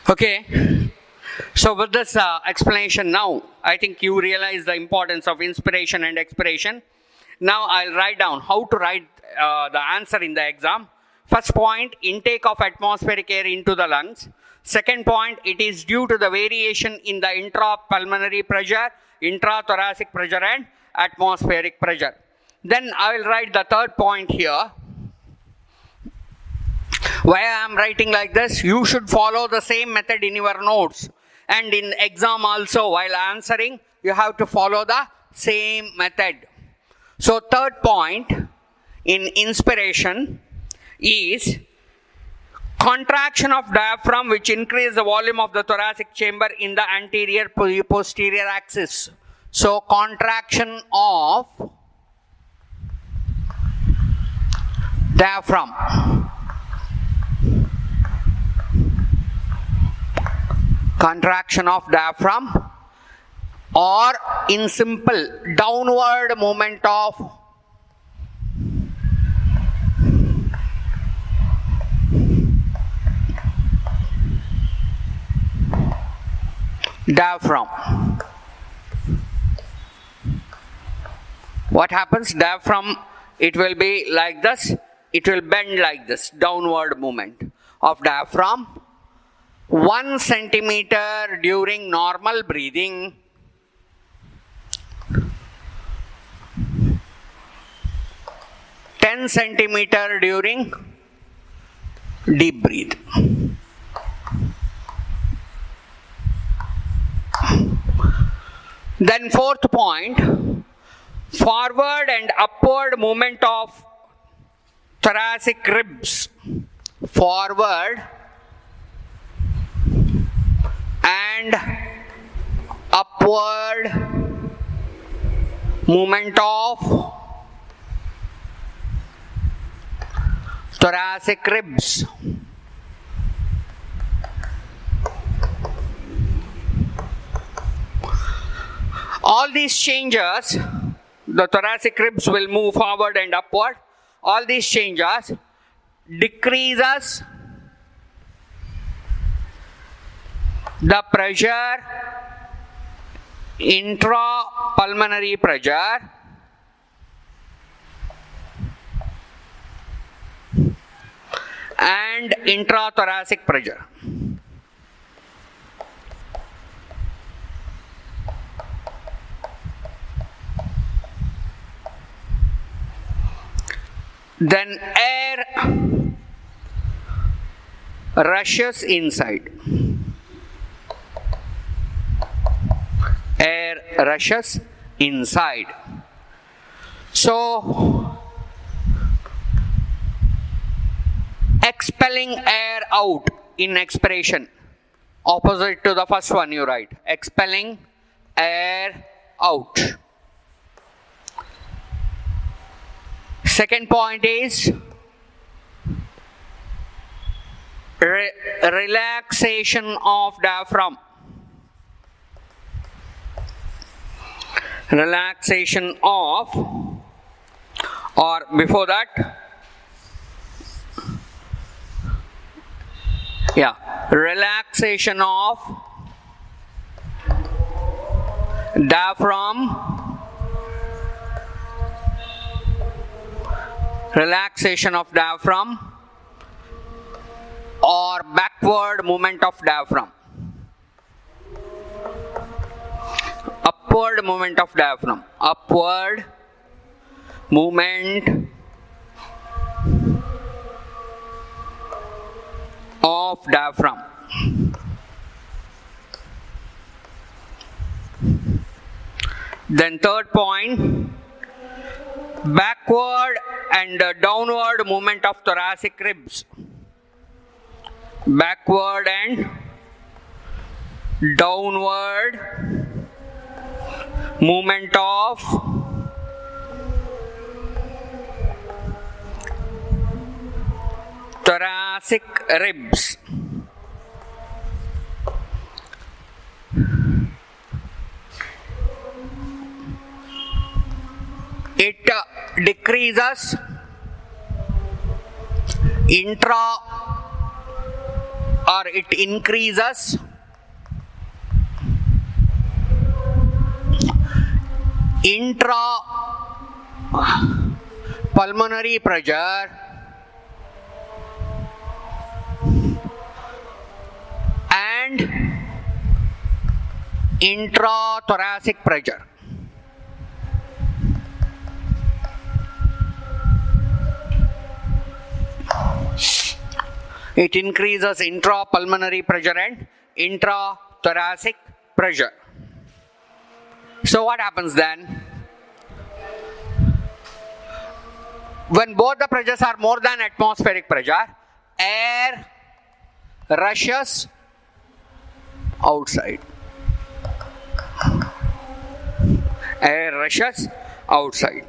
Okay. So with this explanation now, I think you realize the importance of inspiration and expiration. Now I'll write down how to write the answer in the exam. First point, intake of atmospheric air into the lungs. Second point, it is due to the variation in the intrapulmonary pressure, intrathoracic pressure and atmospheric pressure. Then I will write the third point here. Why I am writing like this? You should follow the same method in your notes. And in exam also, while answering, you have to follow the same method. So third point in inspiration is contraction of diaphragm which increase the volume of the thoracic chamber in the anterior posterior axis. So contraction of diaphragm. Contraction of diaphragm, or in simple, downward movement of diaphragm. What happens? Diaphragm, it will be like this, it will bend like this, downward movement of diaphragm. 1 centimeter during normal breathing, 10 centimeter during deep breath. Then fourth point, forward and upward movement of thoracic ribs. Forward and upward movement of thoracic ribs. All these changes, the thoracic ribs will move forward and upward. All these changes decreases the pressure, intrapulmonary pressure, and intrathoracic pressure. Then air rushes inside. Air rushes inside. So, expelling air out in expiration. Opposite to the first one you write. Expelling air out. Second point is relaxation of diaphragm. Relaxation of, or before that, relaxation of diaphragm, relaxation of diaphragm, or backward movement of diaphragm. Upward movement of diaphragm. Upward movement of diaphragm. Then third point, backward and downward movement of thoracic ribs. Backward and downward movement of thoracic ribs. It decreases or it increases intrapulmonary pressure and intrathoracic pressure. It increases intrapulmonary pressure and intrathoracic pressure. So what happens then? When both the pressures are more than atmospheric pressure, air rushes outside. Air rushes outside.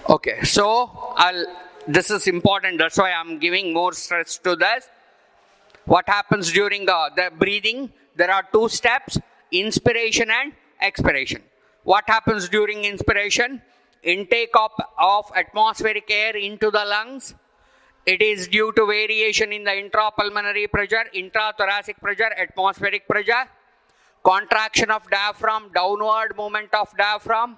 Okay, so this is important, that's why I'm giving more stress to this. What happens during the breathing? There are two steps, inspiration and expiration. What happens during inspiration? Intake of atmospheric air into the lungs. It is due to variation in the intrapulmonary pressure, intrathoracic pressure, atmospheric pressure. Contraction of diaphragm, downward movement of diaphragm.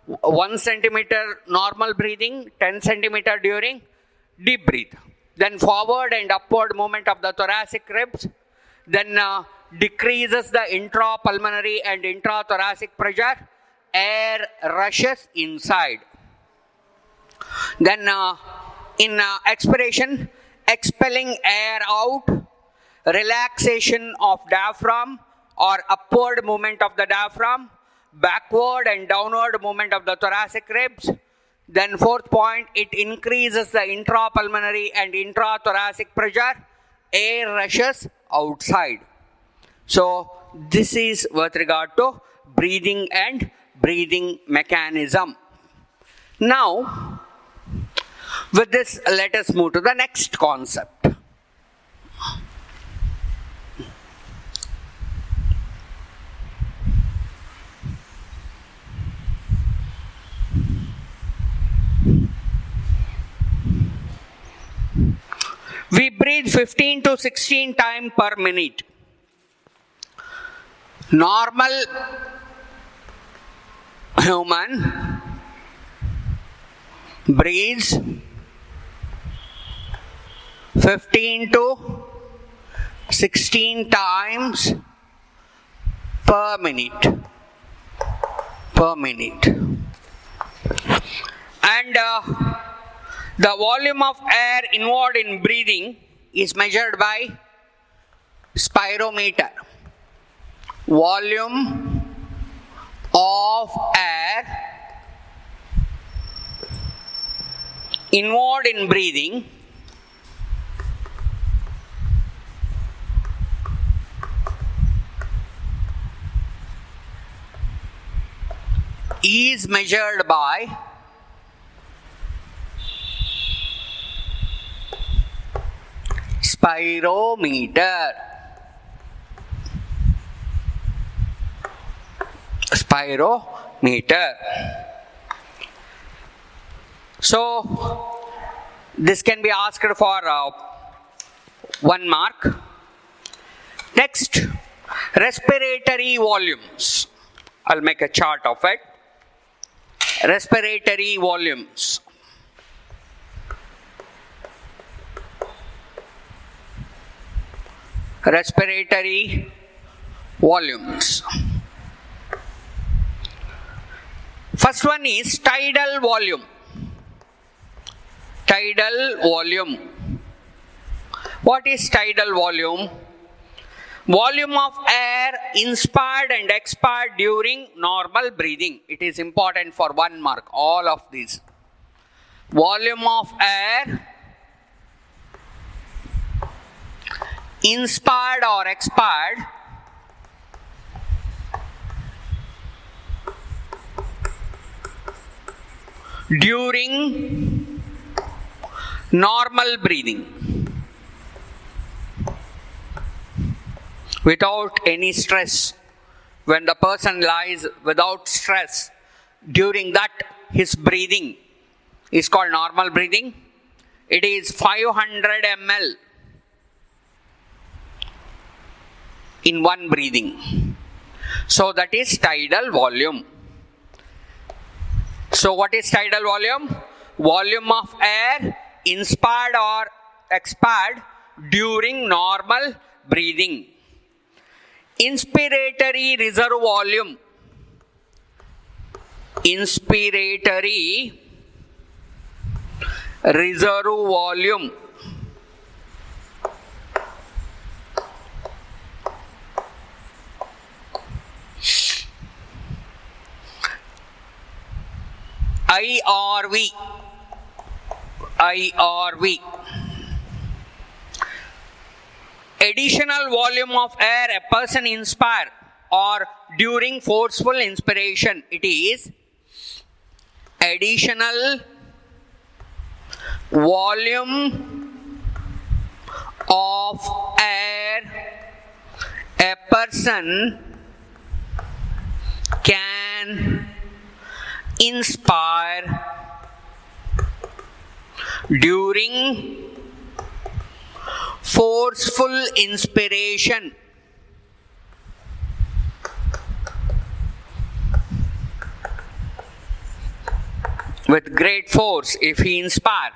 1 centimeter normal breathing, 10 centimeter during deep breath. Then forward and upward movement of the thoracic ribs. Then decreases the intrapulmonary and intrathoracic pressure. Air rushes inside. Then in expiration, expelling air out, relaxation of diaphragm or upward movement of the diaphragm, backward and downward movement of the thoracic ribs. Then fourth point, it increases the intrapulmonary and intrathoracic pressure. Air rushes outside. So this is with regard to breathing and breathing mechanism. Now, with this, let us move to the next concept. We breathe 15 to 16 times per minute. Normal human breathes 15 to 16 times per minute. And the volume of air involved in breathing is measured by spirometer. Volume of air involved in breathing is measured by spirometer. So this can be asked for 1 mark. Next, respiratory volumes. I'll make a chart of it. Respiratory volumes. Respiratory volumes. First one is tidal volume. Tidal volume. What is tidal volume? Volume of air inspired and expired during normal breathing. It is important for 1 mark, all of these. Volume of air inspired or expired during normal breathing without any stress. When the person lies without stress, during that his breathing is called normal breathing. It is 500 ml in one breathing. So that is tidal volume. So what is tidal volume? Volume of air inspired or expired during normal breathing. Inspiratory reserve volume. Inspiratory reserve volume. IRV. IRV. Additional volume of air a person inspire or during forceful inspiration. It is additional volume of air a person can inspire during forceful inspiration. With great force, if he inspire,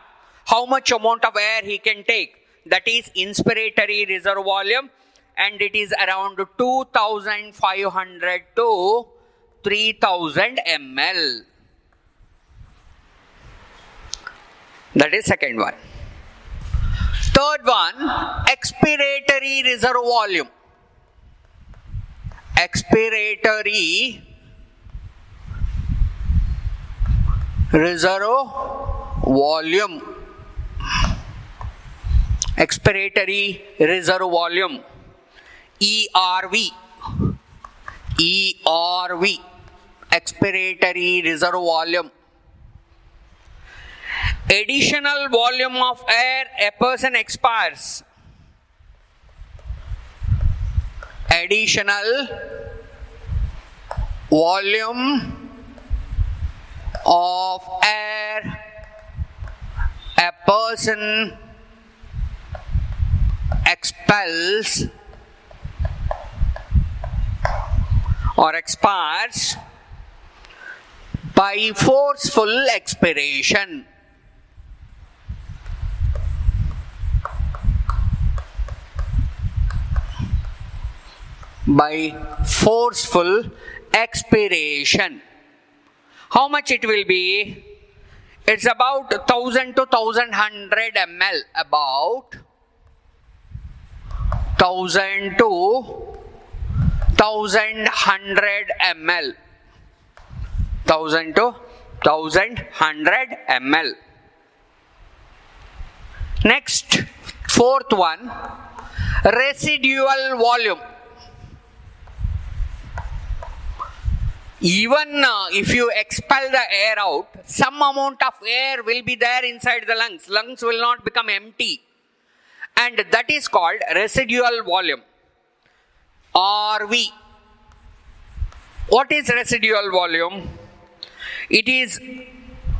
how much amount of air he can take? That is inspiratory reserve volume, and it is around 2500 to 3000 ml. That is second one. Third one, expiratory reserve volume. Expiratory reserve volume. Expiratory reserve volume. ERV. ERV. Expiratory reserve volume. Additional volume of air a person expires. Additional volume of air a person expels or expires by forceful expiration. By forceful expiration. How much it will be? It's about 1000 to 1100 ml. About 1000 to 1100 ml. 1000 to 1100 ml. Next, fourth one, residual volume. Even if you expel the air out, some amount of air will be there inside the lungs. Lungs will not become empty. And that is called residual volume. RV. What is residual volume? It is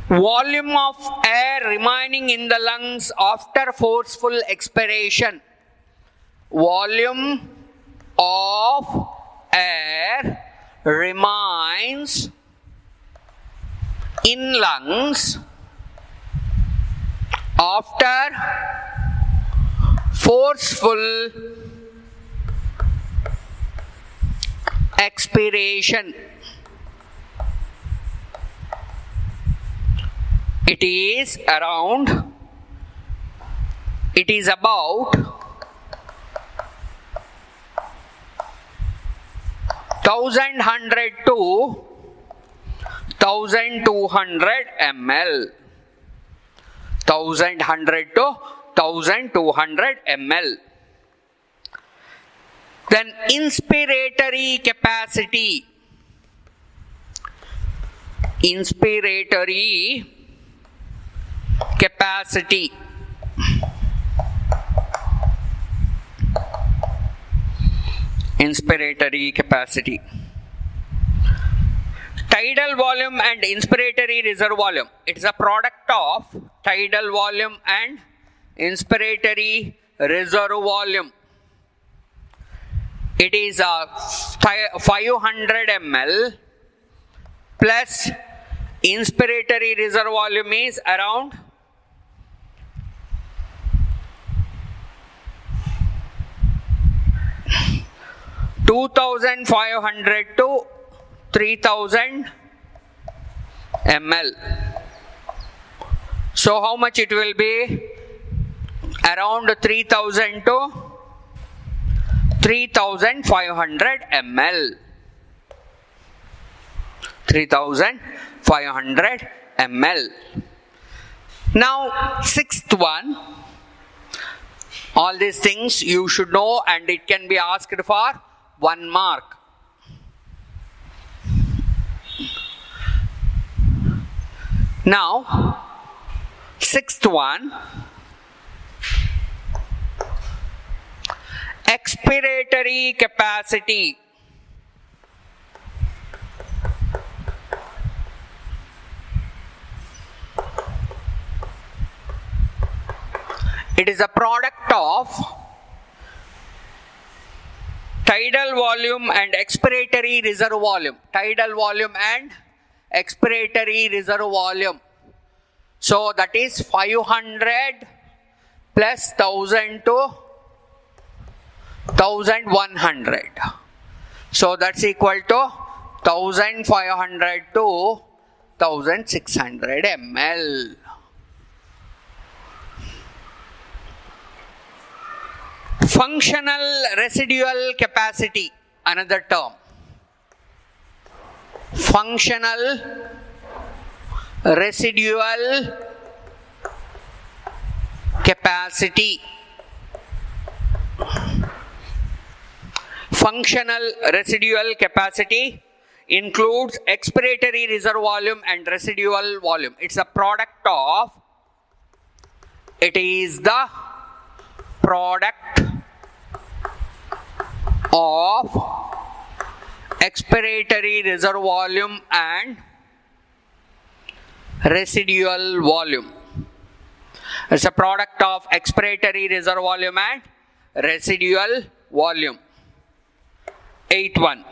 volume of air remaining in the lungs after forceful expiration. Volume of air remains in lungs after forceful expiration. It is about 1100 to 1200 ml. 1100 to 1200 ml. Then inspiratory capacity. Inspiratory capacity. Inspiratory capacity. Tidal volume and inspiratory reserve volume. It is a product of tidal volume and inspiratory reserve volume. It is 500 ml plus inspiratory reserve volume is around 2500 to 3000 ml. So how much it will be? Around 3000 to 3500 ml. 3500 ml. Now, sixth one. All these things you should know, and it can be asked for 1 mark. Now, sixth one. Expiratory capacity. It is a product of tidal volume and expiratory reserve volume. Tidal volume and expiratory reserve volume. So that is 500 plus 1000 to 1100. So that's equal to 1500 to 1600 ml. Functional residual capacity, another term. Functional residual capacity. Functional residual capacity includes expiratory reserve volume and residual volume. It is the product of expiratory reserve volume and residual volume. It's a product of expiratory reserve volume and residual volume. Eighth one.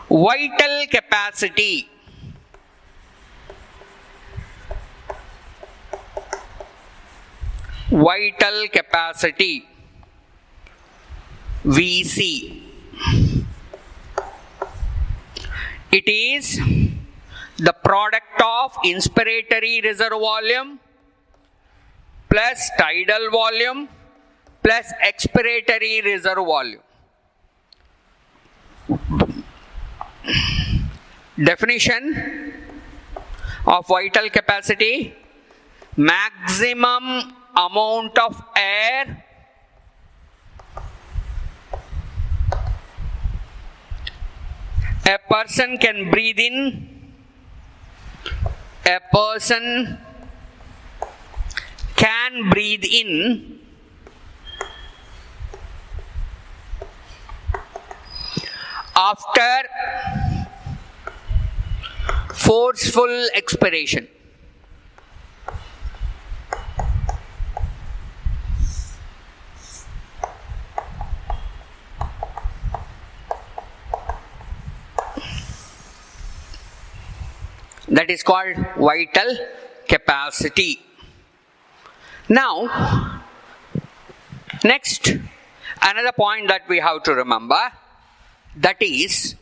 Vital capacity. Vital capacity, VC. It is the product of inspiratory reserve volume plus tidal volume plus expiratory reserve volume. Definition of vital capacity: maximum amount of air a person can breathe in, a person can breathe in after forceful expiration. That is called vital capacity. Now, next, another point that we have to remember, that is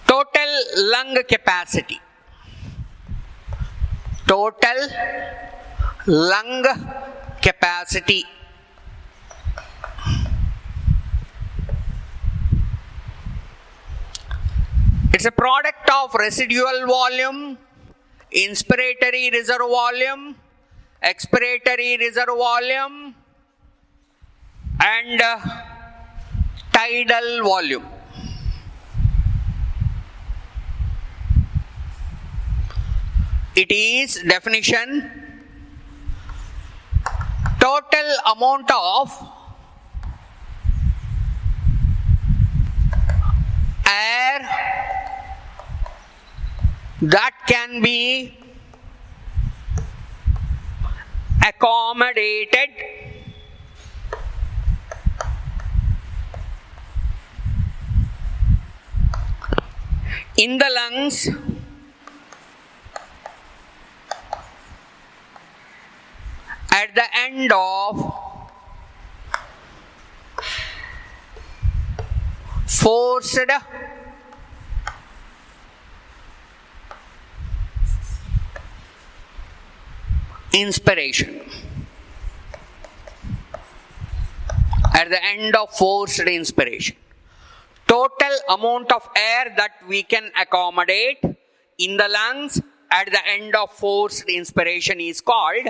total lung capacity. Total lung capacity. It's a product of residual volume, inspiratory reserve volume, expiratory reserve volume, and tidal volume. It is definition total amount of air that can be accommodated in the lungs at the end of forced inspiration. At the end of forced inspiration. Total amount of air that we can accommodate in the lungs at the end of forced inspiration is called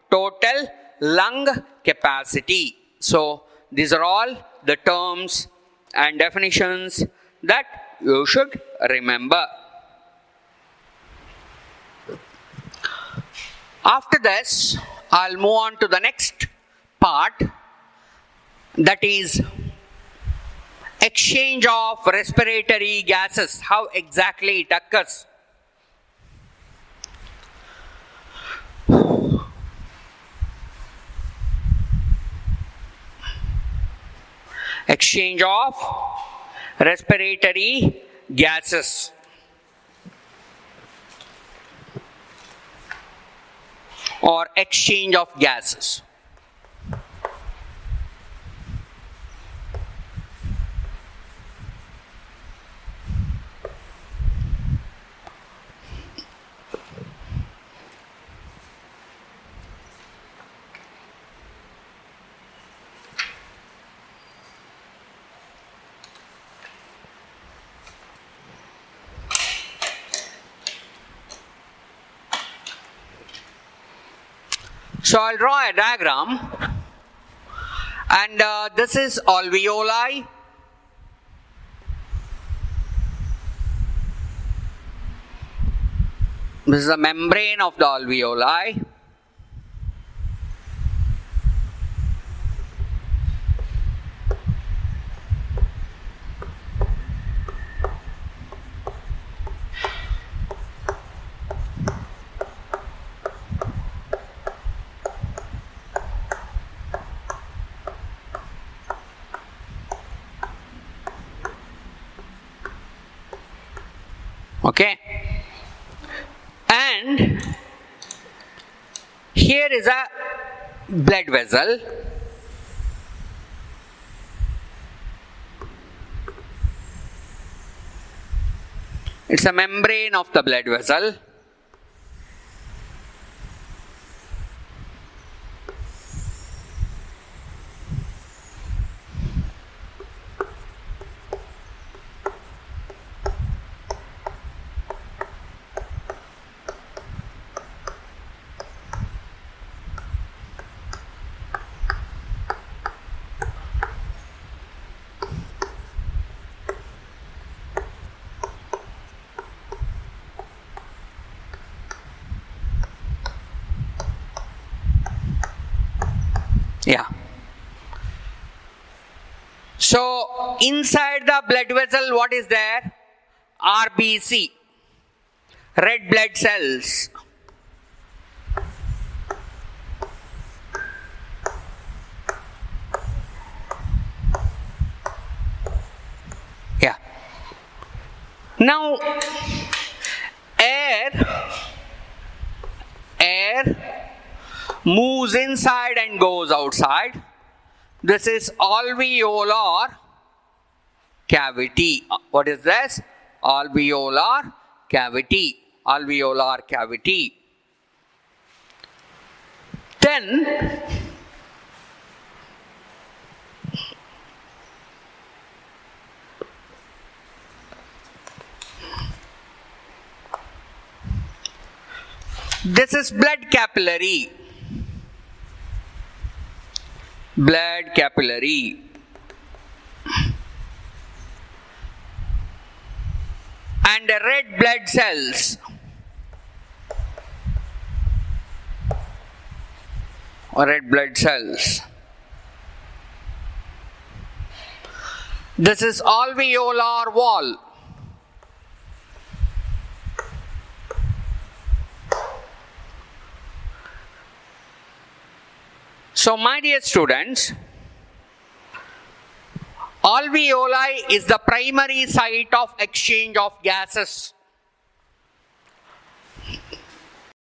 total lung capacity. So, these are all the terms and definitions that you should remember. After this, I'll move on to the next part, that is exchange of respiratory gases, how exactly it occurs. Exchange of respiratory gases. Or exchange of gases. So I'll draw a diagram, and this is alveoli. This is the membrane of the alveoli. Okay, and here is a blood vessel. It's a membrane of the blood vessel. Yeah. So, inside the blood vessel, what is there? RBC, red blood cells. Yeah. Now, air moves inside and goes outside. This is alveolar cavity. What is this? Alveolar cavity. Alveolar cavity. Then this is blood capillary. Blood capillary. And the red blood cells. red blood cells. This is alveolar wall. So, my dear students, alveoli is the primary site of exchange of gases.